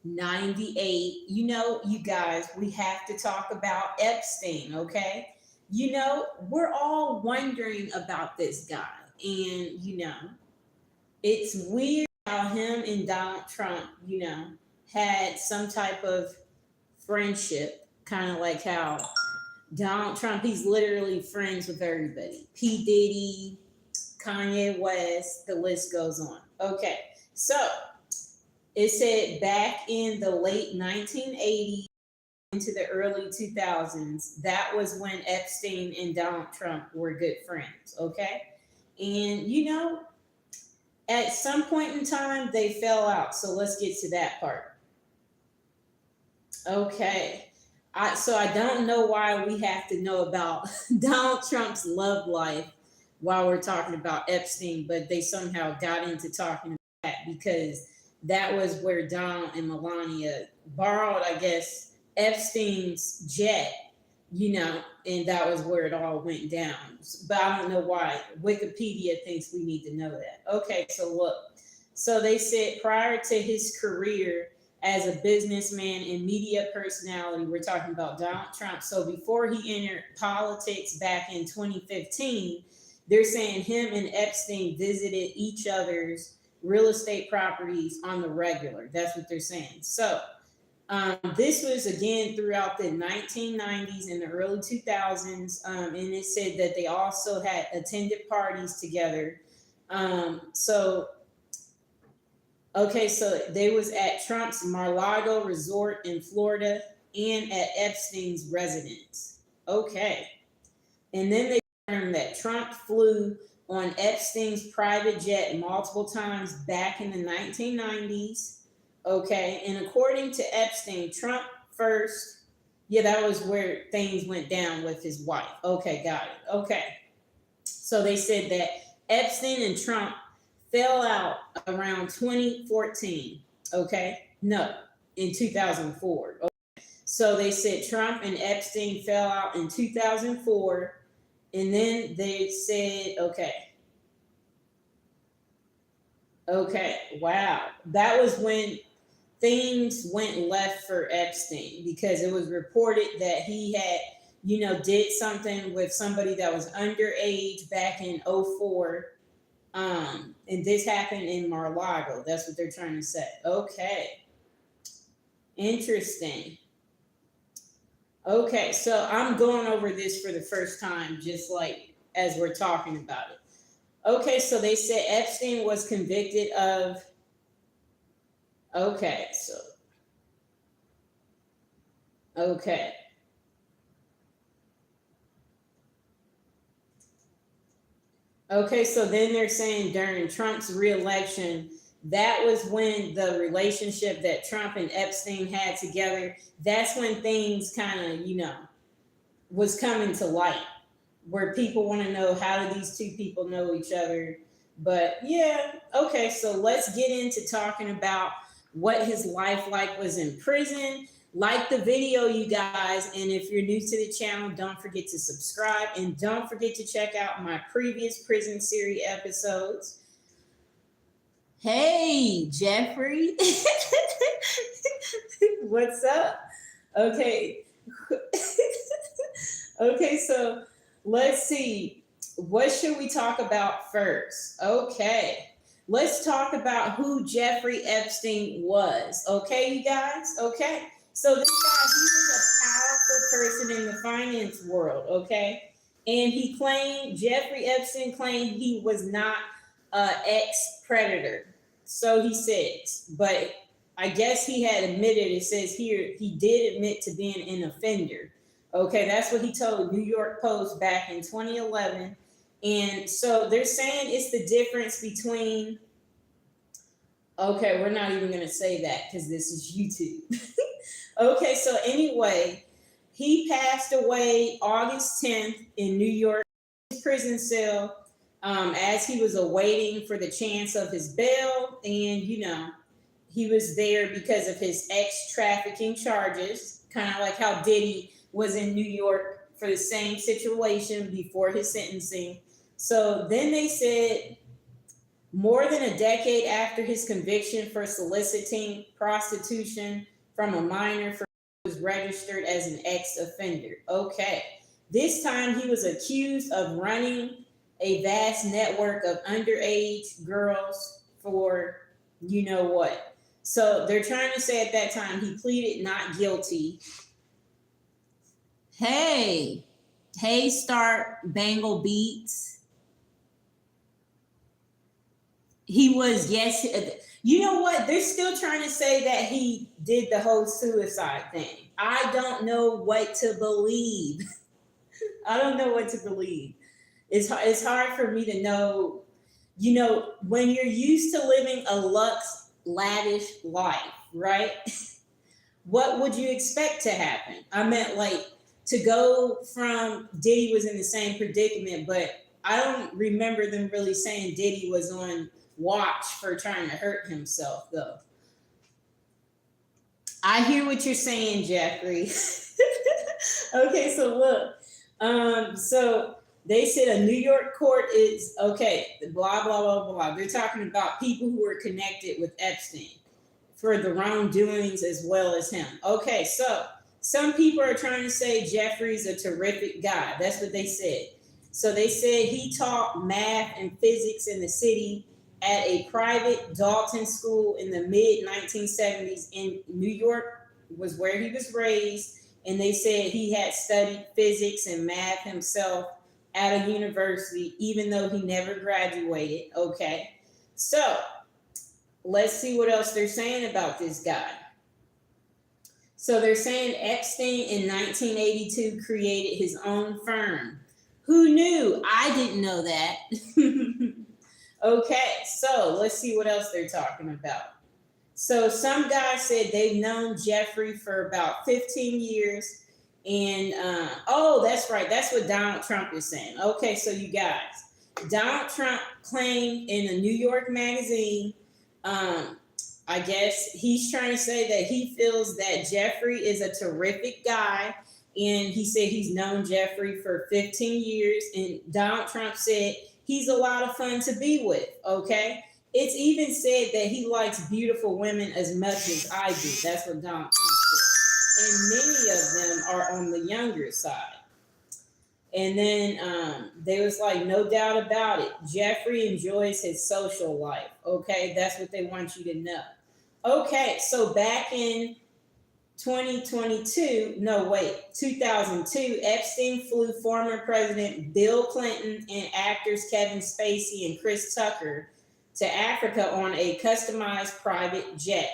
98. You guys, we have to talk about Epstein, okay? We're all wondering about this guy. And, it's weird how him and Donald Trump, had some type of friendship, kind of like how Donald Trump, he's literally friends with everybody. P. Diddy, Kanye West, the list goes on. Okay, so it said back in the late 1980s into the early 2000s, that was when Epstein and Donald Trump were good friends, okay? And at some point in time, they fell out. So let's get to that part. Okay. So I don't know why we have to know about Donald Trump's love life while we're talking about Epstein, but they somehow got into talking about that because that was where Donald and Melania borrowed, I guess, Epstein's jet, and that was where it all went down. But I don't know why. Wikipedia thinks we need to know that. Okay, so look. So they said prior to his career as a businessman and media personality, we're talking about Donald Trump. So before he entered politics back in 2015, they're saying him and Epstein visited each other's real estate properties on the regular. That's what they're saying. So this was again throughout the 1990s and the early 2000s, and it said that they also had attended parties together. So they was at Trump's Mar-a-Lago resort in Florida and at Epstein's residence. Okay, and then they learned that Trump flew on Epstein's private jet multiple times back in the 1990s. Okay, and according to Epstein, Trump first, that was where things went down with his wife. Okay, got it. Okay, so they said that Epstein and Trump fell out around 2014. Okay, no, in 2004. Okay. So they said Trump and Epstein fell out in 2004, and then they said, okay, wow, that was when things went left for Epstein because it was reported that he had, did something with somebody that was underage back in 2004. And this happened in Mar-a-Lago. That's what they're trying to say. Okay. Interesting. Okay, so I'm going over this for the first time, just like as we're talking about it. Okay, so they said Epstein was convicted of Okay, so then they're saying during Trump's reelection, that was when the relationship that Trump and Epstein had together, that's when things kind of, was coming to light, where people want to know, how do these two people know each other? But so let's get into talking about what his life was in prison. Like the video, you guys, and if you're new to the channel, don't forget to subscribe and don't forget to check out my previous prison series episodes. Hey, Jeffrey. What's up? Okay. Okay, so let's see. What should we talk about first? Okay. Let's talk about who Jeffrey Epstein was. Okay, you guys? Okay. So this guy, he was a powerful person in the finance world, okay? And Jeffrey Epstein claimed he was not an ex-predator. So he says, but I guess he had admitted, it says here, he did admit to being an offender. Okay, that's what he told New York Post back in 2011. And so they're saying it's the difference between, we're not even going to say that because this is YouTube. Okay, so anyway, he passed away August 10th in New York prison cell as he was awaiting for the chance of his bail. And, he was there because of his ex-trafficking charges, kind of like how Diddy was in New York for the same situation before his sentencing. So then they said, More than a decade after his conviction for soliciting prostitution from a minor, he was registered as an ex-offender. Okay. This time he was accused of running a vast network of underage girls for you know what. So they're trying to say at that time he pleaded not guilty. Hey, Start Bangle Beats. He was, yes. You know what? They're still trying to say that he did the whole suicide thing. I don't know what to believe. I don't know what to believe. It's hard for me to know. You know, when you're used to living a lavish life, right? What would you expect to happen? I meant like to go from Diddy was in the same predicament, but I don't remember them really saying Diddy was on watch for trying to hurt himself, though. I hear what you're saying, Jeffrey. Okay, so look. So they said a New York court is okay, blah, blah, blah, blah. They're talking about people who were connected with Epstein for the wrongdoings as well as him. Okay, so some people are trying to say Jeffrey's a terrific guy. That's what they said. So they said he taught math and physics in the city at a private Dalton school in the mid 1970s in New York, was where he was raised. And they said he had studied physics and math himself at a university, even though he never graduated. Okay, so let's see what else they're saying about this guy. So they're saying Epstein in 1982 created his own firm. Who knew? I didn't know that. Okay, so let's see what else they're talking about. So some guys said they've known Jeffrey for about 15 years. And, oh, that's right. That's what Donald Trump is saying. Okay, so you guys, Donald Trump claimed in a New York magazine, I guess he's trying to say that he feels that Jeffrey is a terrific guy. And he said he's known Jeffrey for 15 years. And Donald Trump said he's a lot of fun to be with. Okay. It's even said that he likes beautiful women as much as I do. That's what Donald Trump said. And many of them are on the younger side. And then they was like, no doubt about it, Jeffrey enjoys his social life. Okay. That's what they want you to know. Okay. So back in 2002, 2002, Epstein flew former President Bill Clinton and actors Kevin Spacey and Chris Tucker to Africa on a customized private jet.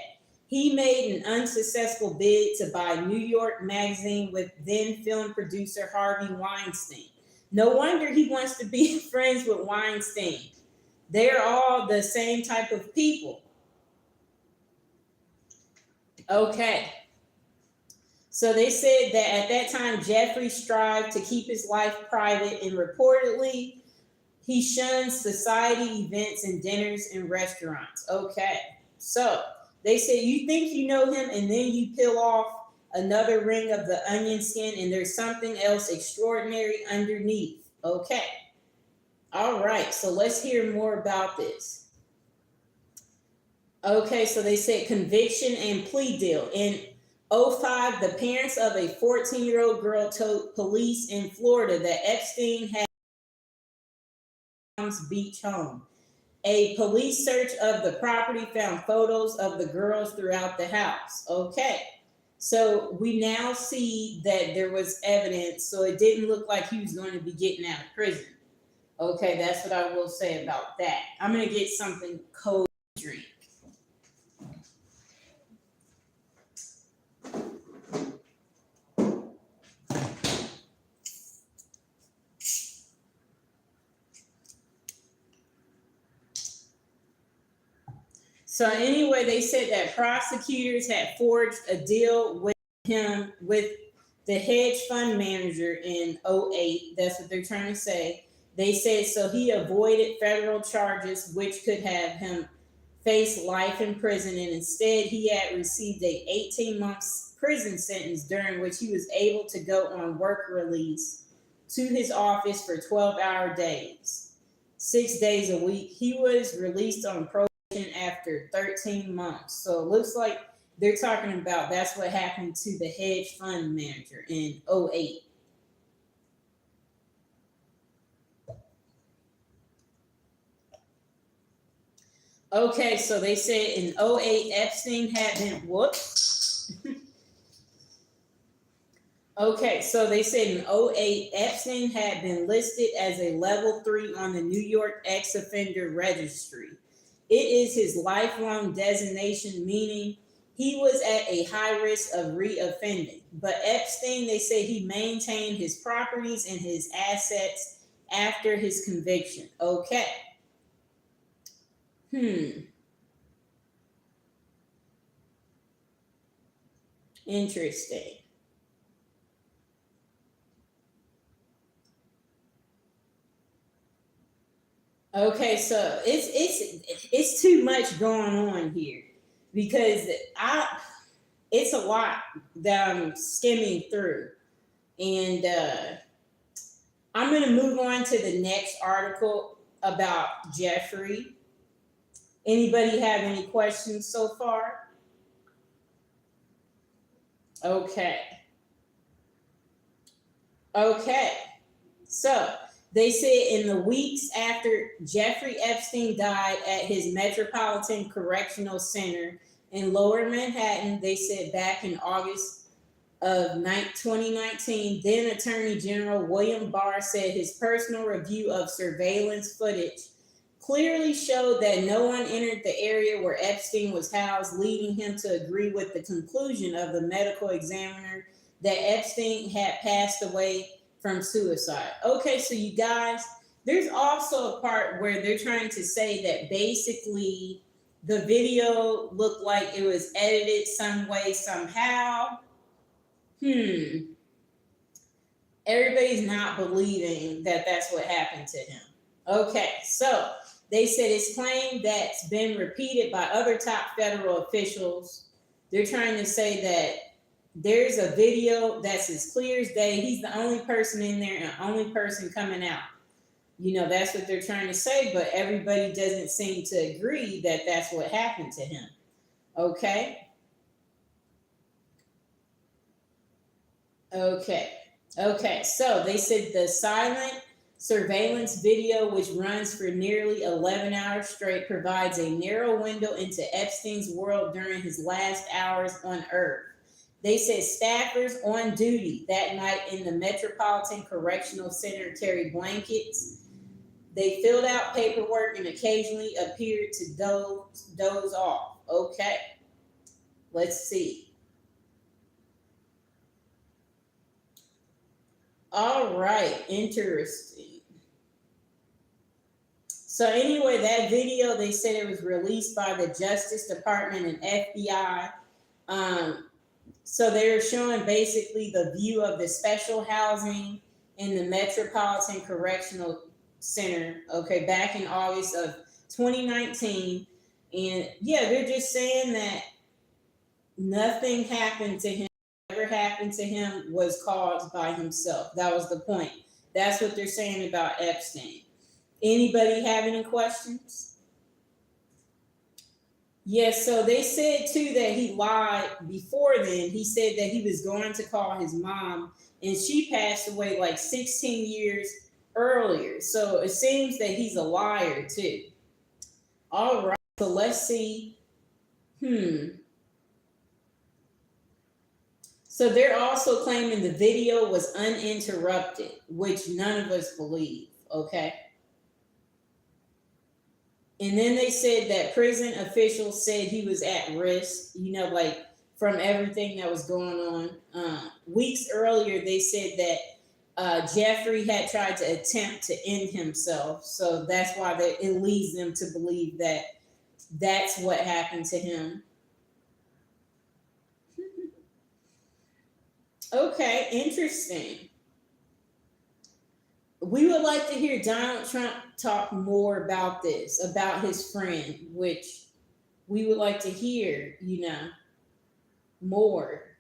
He made an unsuccessful bid to buy New York Magazine with then film producer Harvey Weinstein. No wonder he wants to be friends with Weinstein. They're all the same type of people. Okay. So they said that at that time, Jeffrey strived to keep his life private, and reportedly, he shunned society events and dinners and restaurants. Okay. So they said, you think you know him, and then you peel off another ring of the onion skin, and there's something else extraordinary underneath. Okay. All right. So let's hear more about this. Okay. So they said conviction and plea deal. In 2005, the parents of a 14-year-old girl told police in Florida that Epstein had Palms Beach home. A police search of the property found photos of the girls throughout the house. Okay, so we now see that there was evidence, so it didn't look like he was going to be getting out of prison. Okay, that's what I will say about that. I'm going to get something cold to drink. So anyway, they said that prosecutors had forged a deal with him, with the hedge fund manager in 2008. That's what they're trying to say. They said so he avoided federal charges, which could have him face life in prison. And instead, he had received a 18-month prison sentence during which he was able to go on work release to his office for 12-hour days. 6 days a week. He was released on probation after 13 months. So it looks like they're talking about that's what happened to the hedge fund manager in '08. Okay, so they said in '08, Epstein had been, whoops. Okay, so they said in '08, Epstein had been listed as a level 3 on the New York ex-offender registry. It is his lifelong designation, meaning he was at a high risk of reoffending. But Epstein, they say he maintained his properties and his assets after his conviction. Okay. Interesting. Okay, so it's too much going on here because it's a lot that I'm skimming through, and I'm going to move on to the next article about Jeffrey. Anybody have any questions so far? Okay. Okay. So they said in the weeks after Jeffrey Epstein died at his Metropolitan Correctional Center in Lower Manhattan, they said back in August of 2019, then Attorney General William Barr said his personal review of surveillance footage clearly showed that no one entered the area where Epstein was housed, leading him to agree with the conclusion of the medical examiner that Epstein had passed away from suicide. Okay, so you guys, there's also a part where they're trying to say that basically the video looked like it was edited some way, somehow. Everybody's not believing that that's what happened to him. Okay, so they said it's claim that's been repeated by other top federal officials. They're trying to say that there's a video that's as clear as day. He's the only person in there and only person coming out. You know, that's what they're trying to say, but everybody doesn't seem to agree that that's what happened to him. Okay. Okay, so they said the silent surveillance video, which runs for nearly 11 hours straight, provides a narrow window into Epstein's world during his last hours on Earth. They said staffers on duty that night in the Metropolitan Correctional Center carried blankets. They filled out paperwork and occasionally appeared to doze off. Okay, let's see. All right, interesting. So anyway, that video, they said it was released by the Justice Department and FBI. So they're showing basically the view of the special housing in the Metropolitan Correctional Center, okay, back in August of 2019. And yeah, they're just saying that nothing happened to him. Whatever happened to him was caused by himself. That was the point. That's what they're saying about Epstein. Anybody have any questions? Yes, so they said too that he lied before then. He said that he was going to call his mom, and she passed away like 16 years earlier. So it seems that he's a liar too. All right, so let's see. So they're also claiming the video was uninterrupted, which none of us believe, okay? And then they said that prison officials said he was at risk, you know, like from everything that was going on. Weeks earlier, they said that Jeffrey had tried to attempt to end himself. So that's why it leads them to believe that that's what happened to him. Okay, interesting. We would like to hear Donald Trump talk more about this, about his friend, which we would like to hear, you know, more.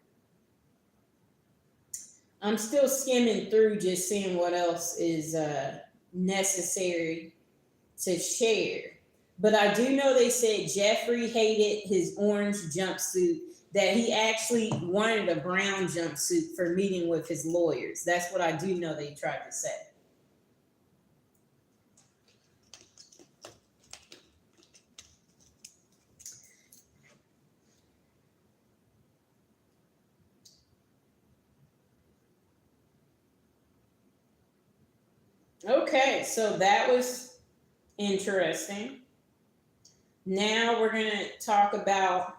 I'm still skimming through just seeing what else is necessary to share. But I do know they said Jeffrey hated his orange jumpsuit, that he actually wanted a brown jumpsuit for meeting with his lawyers. That's what I do know they tried to say. Okay, so that was interesting. Now we're going to talk about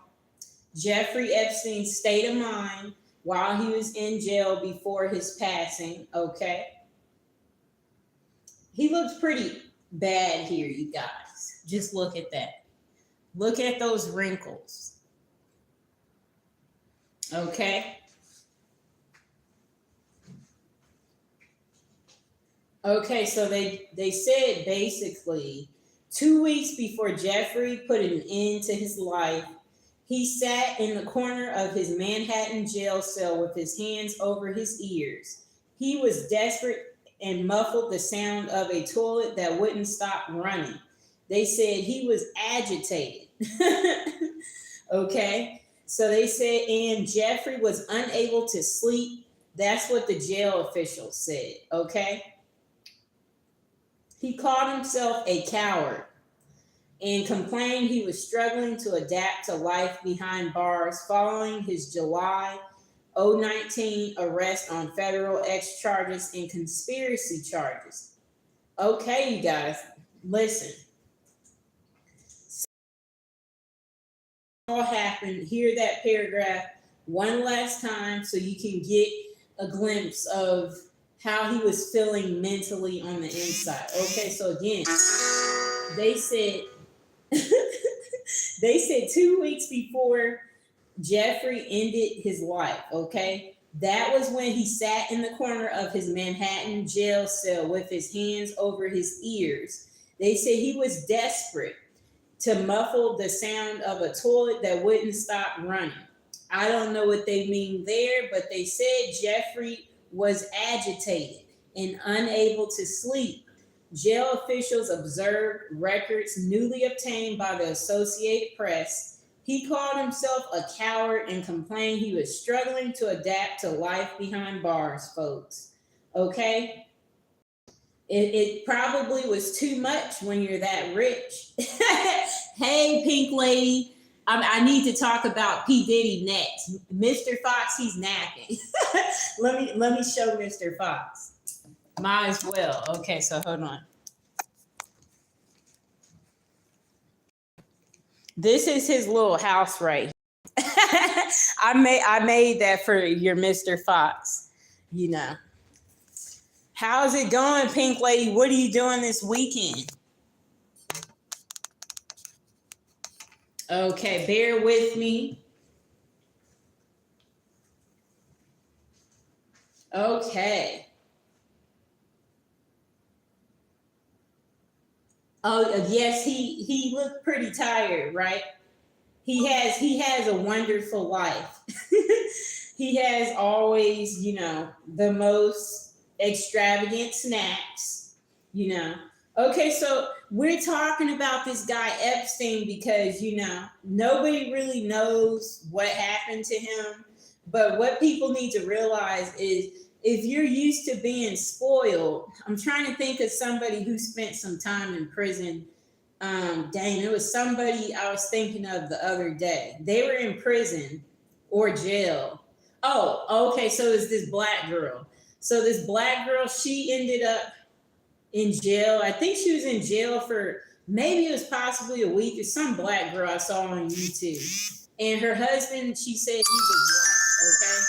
Jeffrey Epstein's state of mind while he was in jail before his passing. Okay. He looks pretty bad here, you guys. Just look at that. Look at those wrinkles. Okay. Okay, so they said basically 2 weeks before Jeffrey put an end to his life, he sat in the corner of his Manhattan jail cell with his hands over his ears. He was desperate and muffled the sound of a toilet that wouldn't stop running. They said he was agitated. Okay, so they said, and Jeffrey was unable to sleep. That's what the jail officials said. Okay. He called himself a coward and complained he was struggling to adapt to life behind bars following his July 2019 arrest on federal X charges and conspiracy charges. Okay, you guys, listen. All happened. Hear that paragraph one last time so you can get a glimpse of how he was feeling mentally on the inside. Okay, so again, they said 2 weeks before Jeffrey ended his life, okay? That was when he sat in the corner of his Manhattan jail cell with his hands over his ears. They said he was desperate to muffle the sound of a toilet that wouldn't stop running. I don't know what they mean there, but they said Jeffrey was agitated and unable to sleep. Jail officials observed records newly obtained by the Associated Press. He called himself a coward and complained he was struggling to adapt to life behind bars, folks. Okay? It probably was too much when you're that rich. Hey, pink lady. I need to talk about P. Diddy next. Mr. Fox, he's napping. let me show Mr. Fox. Might as well. Okay, so hold on. This is his little house right here. I made that for your Mr. Fox. You know. How's it going, pink lady? What are you doing this weekend? Okay, bear with me. Okay. Oh, yes, he looked pretty tired, right? He has a wonderful life. He has always, the most extravagant snacks, Okay, so we're talking about this guy Epstein because, nobody really knows what happened to him. But what people need to realize is if you're used to being spoiled, I'm trying to think of somebody who spent some time in prison. Dang, it was somebody I was thinking of the other day. They were in prison or jail. Oh, okay, so it's this black girl. So this black girl, she ended up in jail. I think she was in jail for maybe it was possibly a week. It's some black girl I saw on YouTube. And her husband, she said he was white, okay?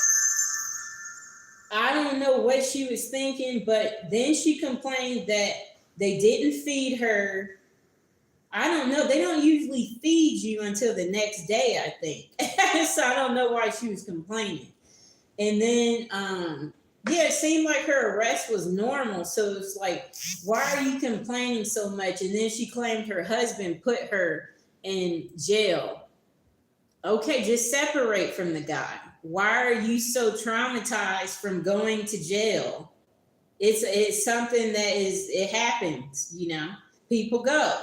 I don't know what she was thinking, but then she complained that they didn't feed her. I don't know. They don't usually feed you until the next day, I think. So I don't know why she was complaining. And then, it seemed like her arrest was normal. So it's like, why are you complaining so much? And then she claimed her husband put her in jail. Okay, just separate from the guy. Why are you so traumatized from going to jail? It's something that it happens, People go.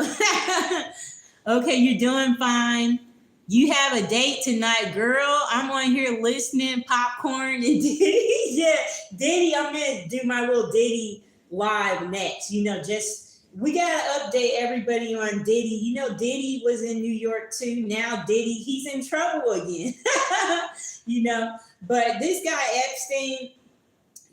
Okay, you're doing fine. You have a date tonight, girl. I'm on here listening, popcorn and Diddy. Yeah, Diddy, I'm gonna do my little Diddy live next. Just we gotta update everybody on Diddy. Diddy was in New York too. Now Diddy, he's in trouble again. But this guy Epstein,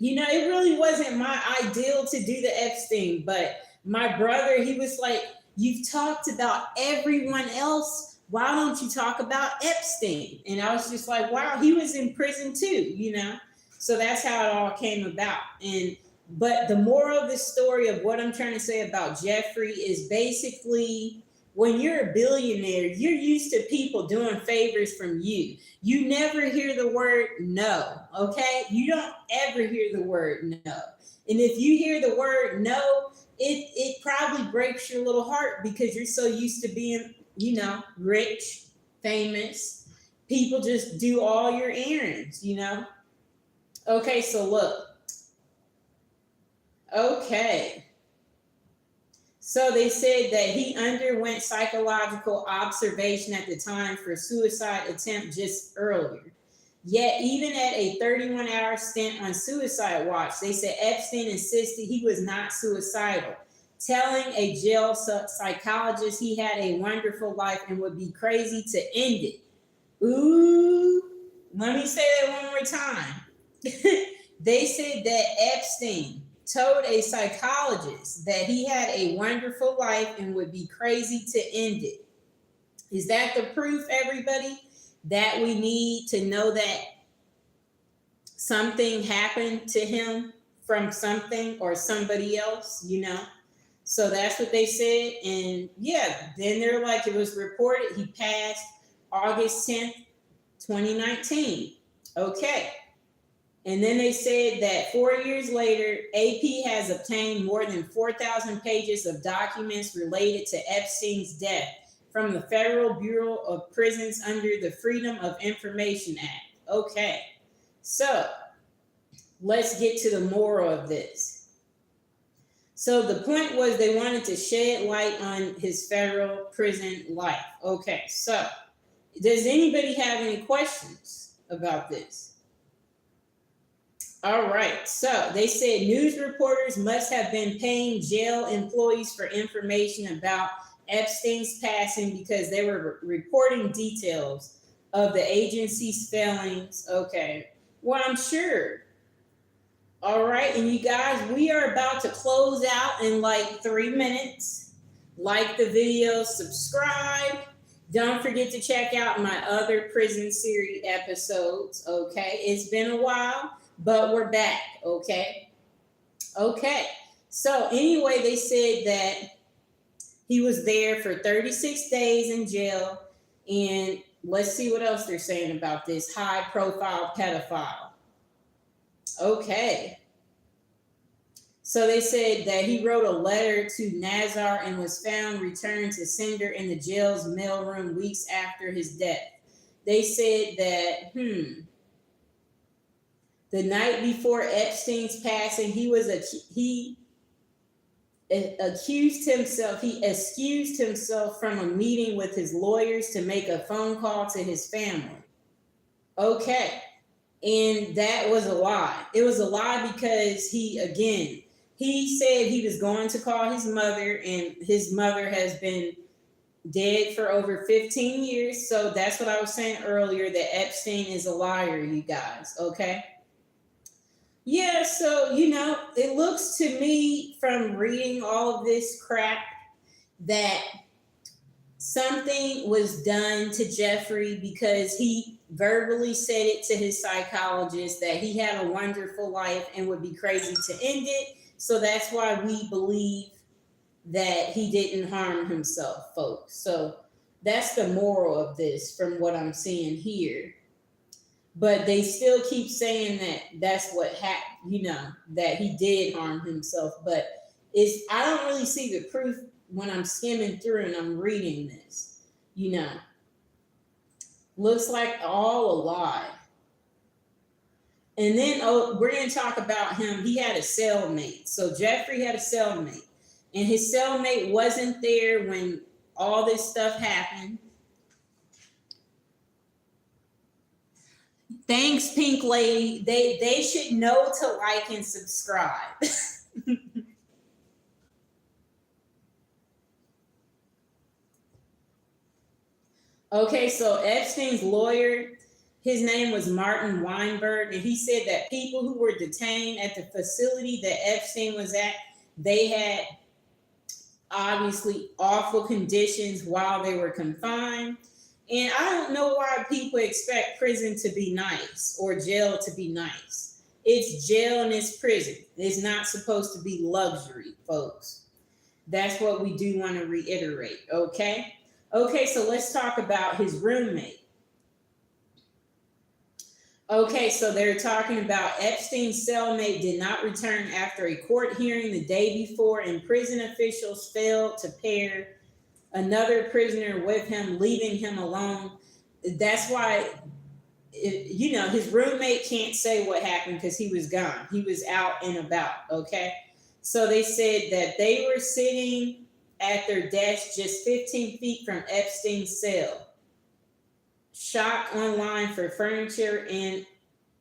it really wasn't my ideal to do the Epstein, but my brother, he was like, you've talked about everyone else. Why don't you talk about Epstein? And I was just like, wow, he was in prison too, So that's how it all came about. But the moral of the story of what I'm trying to say about Jeffrey is basically when you're a billionaire, you're used to people doing favors from you. You never hear the word no, okay? You don't ever hear the word no. And if you hear the word no, it probably breaks your little heart because you're so used to being, rich, famous. People just do all your errands, Okay, so look. Okay. So they said that he underwent psychological observation at the time for suicide attempt just earlier. Yet, even at a 31-hour stint on suicide watch, they said Epstein insisted he was not suicidal, telling a jail psychologist he had a wonderful life and would be crazy to end it. Ooh, let me say that one more time. They said that Epstein told a psychologist that he had a wonderful life and would be crazy to end it. Is that the proof, everybody, that we need to know that something happened to him from something or somebody else, So that's what they said. And yeah, then they're like, it was reported he passed August 10th, 2019. Okay. And then they said that 4 years later, AP has obtained more than 4,000 pages of documents related to Epstein's death from the Federal Bureau of Prisons under the Freedom of Information Act. Okay, so let's get to the moral of this. So the point was they wanted to shed light on his federal prison life. Okay, so does anybody have any questions about this? All right, so they said news reporters must have been paying jail employees for information about Epstein's passing because they were reporting details of the agency's failings. Okay, well, I'm sure. All right, and you guys, we are about to close out in like 3 minutes. Like the video, subscribe. Don't forget to check out my other prison series episodes. Okay, it's been a while, but we're back. Okay. So anyway, they said that he was there for 36 days in jail. And let's see what else they're saying about this high-profile pedophile. Okay. So they said that he wrote a letter to Nazar and was found returned to sender in the jail's mailroom weeks after his death. They said that, the night before Epstein's passing, he excused himself from a meeting with his lawyers to make a phone call to his family. Okay. And that was a lie. It was a lie because he said he was going to call his mother, and his mother has been dead for over 15 years. So that's what I was saying earlier, that Epstein is a liar, you guys. Okay. Yeah, so, it looks to me from reading all of this crap that something was done to Jeffrey because he verbally said it to his psychologist that he had a wonderful life and would be crazy to end it. So that's why we believe that he didn't harm himself, folks. So that's the moral of this from what I'm seeing here. But they still keep saying that that's what happened, that he did harm himself. But I don't really see the proof when I'm skimming through and I'm reading this, Looks like all a lie. And then we're going to talk about him. He had a cellmate. So Jeffrey had a cellmate. And his cellmate wasn't there when all this stuff happened. Thanks, Pink Lady. They should know to like and subscribe. Okay, so Epstein's lawyer, his name was Martin Weinberg, and he said that people who were detained at the facility that Epstein was at, they had obviously awful conditions while they were confined. And I don't know why people expect prison to be nice or jail to be nice. It's jail and it's prison. It's not supposed to be luxury, folks. That's what we do want to reiterate, okay? Okay, so let's talk about his roommate. Okay, so they're talking about Epstein's cellmate did not return after a court hearing the day before, and prison officials failed to pair another prisoner with him, leaving him alone. That's why, his roommate can't say what happened because he was gone. He was out and about, okay? So they said that they were sitting at their desk just 15 feet from Epstein's cell. Shop online for furniture and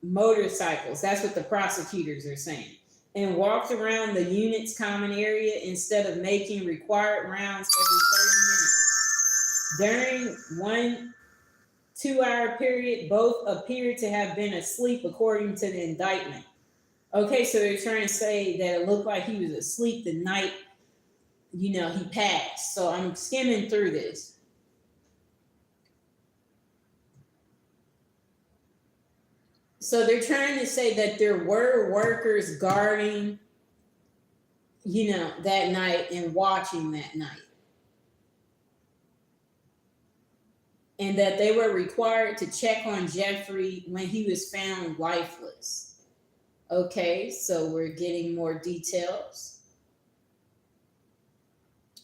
motorcycles. That's what the prosecutors are saying. And walked around the unit's common area instead of making required rounds every 30 minutes. During one 2-hour period, both appeared to have been asleep, according to the indictment. Okay, so they're trying to say that it looked like he was asleep the night, he passed. So I'm skimming through this. So they're trying to say that there were workers guarding, that night and watching that night. And that they were required to check on Jeffrey when he was found lifeless. Okay, so we're getting more details.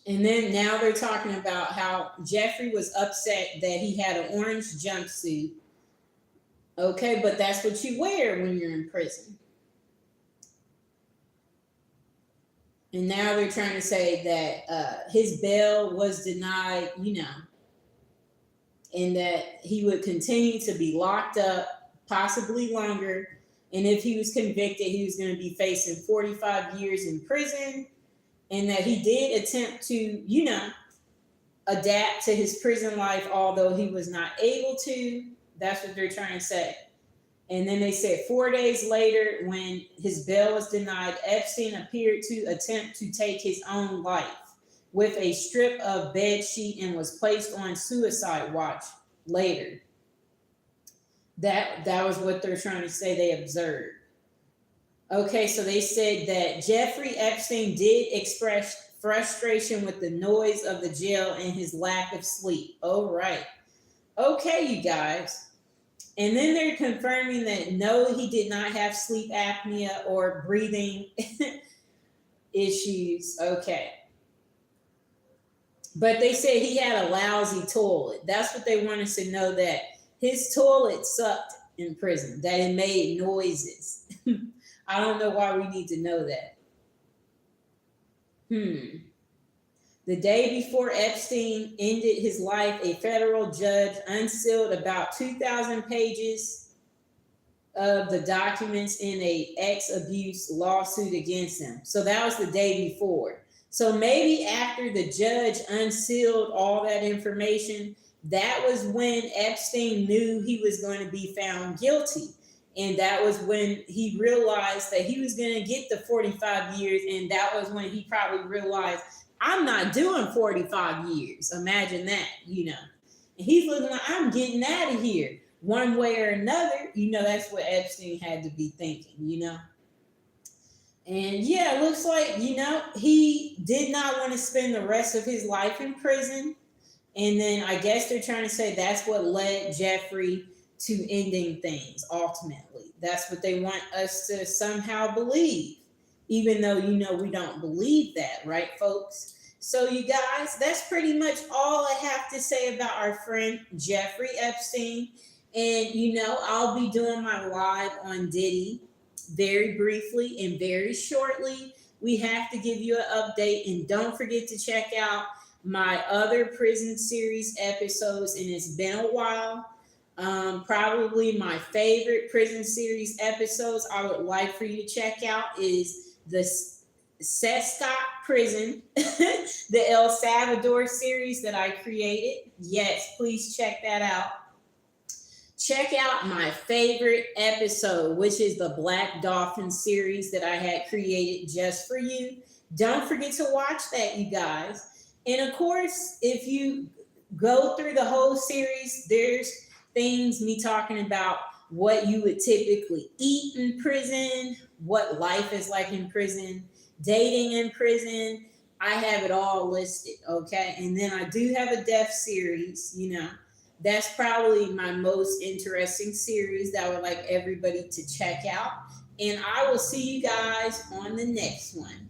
And then now they're talking about how Jeffrey was upset that he had an orange jumpsuit. Okay, but that's what you wear when you're in prison. And now they're trying to say that his bail was denied, and that he would continue to be locked up, possibly longer. And if he was convicted, he was going to be facing 45 years in prison. And that he did attempt to, adapt to his prison life, although he was not able to. That's what they're trying to say. And then they said 4 days later, when his bail was denied, Epstein appeared to attempt to take his own life with a strip of bed sheet and was placed on suicide watch later. That was what they're trying to say they observed. Okay, so they said that Jeffrey Epstein did express frustration with the noise of the jail and his lack of sleep. All right. Okay, you guys. And then they're confirming that no, he did not have sleep apnea or breathing issues. Okay. But they said he had a lousy toilet. That's what they want us to know, that his toilet sucked in prison, that it made noises. I don't know why we need to know that. The day before Epstein ended his life, a federal judge unsealed about 2,000 pages of the documents in a ex-abuse lawsuit against him. So that was the day before. So maybe after the judge unsealed all that information, that was when Epstein knew he was going to be found guilty. And that was when he realized that he was going to get the 45 years. And that was when he probably realized, I'm not doing 45 years. Imagine that, And he's looking like, I'm getting out of here one way or another. That's what Epstein had to be thinking, And yeah, it looks like, he did not want to spend the rest of his life in prison. And then I guess they're trying to say that's what led Jeffrey to ending things ultimately. That's what they want us to somehow believe, even though, we don't believe that, right, folks? So you guys, that's pretty much all I have to say about our friend Jeffrey Epstein. And, I'll be doing my live on Diddy very briefly and very shortly. We have to give you an update. And don't forget to check out my other prison series episodes. And it's been a while. Probably my favorite prison series episodes I would like for you to check out is the Sescott Prison, the El Salvador series that I created. Yes, please check that out. Check out my favorite episode, which is the Black Dolphin series that I had created just for you. Don't forget to watch that, you guys. And of course, if you go through the whole series, there's things me talking about what you would typically eat in prison, what life is like in prison, dating in prison. I have it all listed, okay? And then I do have a death series, That's probably my most interesting series that I would like everybody to check out. And I will see you guys on the next one.